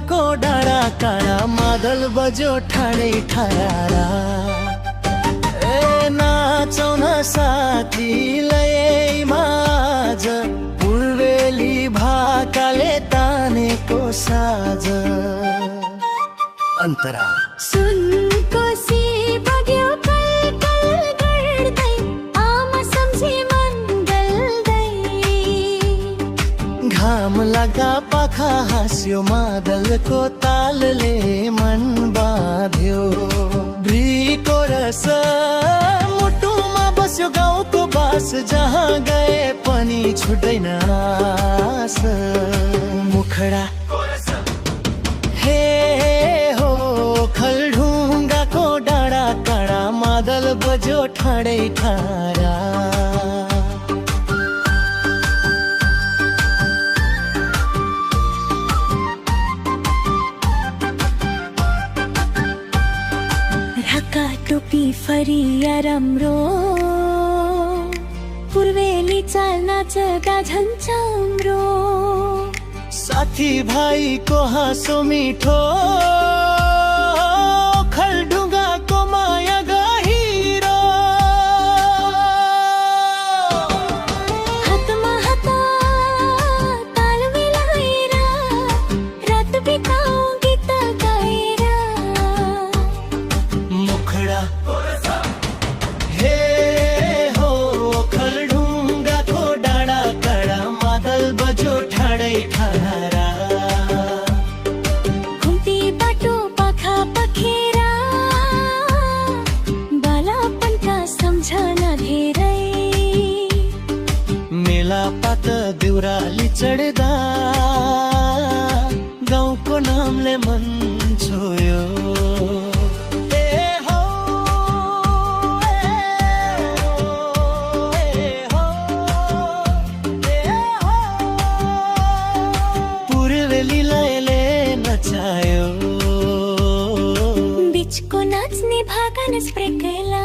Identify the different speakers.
Speaker 1: को डाँडा काँडा मादल बज्यो ठाडै ठाडा ए नाचौँ न साथी लयमा आज पूर्वेली भाकाले तानेको साज अन्तरा
Speaker 2: सुनको सी बग्यो कल कल गर्दै आमा सम्झी मन गल्दै
Speaker 1: घाम लाग्दा पाखा हाँस्यो मादलको तालले मन बाँध्यो ब्रीको रस मुटुमा बस्यो गाउँको बास जहाँ गए पनि छुट्दैन आस मुखडा हे हो खलढुङ्गाको डाँडा काँडा मादल बज्यो ठाडै ठाडा
Speaker 2: ढाका टोपी फरिया राम्रो पूर्वेली चाल नाचदा झन् चाम्रो
Speaker 1: साथी भाइको हाँसो मिठो खलढुङ्गाको माया गहिरो
Speaker 2: हातमा हात ताल मिलाएर रात बिताऊ गीत गाएर
Speaker 1: मुखडा हे हो खलढुङ्गाको डाँडा काँडा मादल बज्यो ठाडै ठाडा
Speaker 2: घुम्ती बाटो पाखा पखेरा बालापनका सम्झना धेरै
Speaker 1: मेला पात देउराली चढ्दा गाउँको नामले मन छोयो ए हो, ए हो, ए हो, ए हो। पूर्वेली लयले नचायो
Speaker 2: बिचको नाच्ने भागा नस्प्रेकैला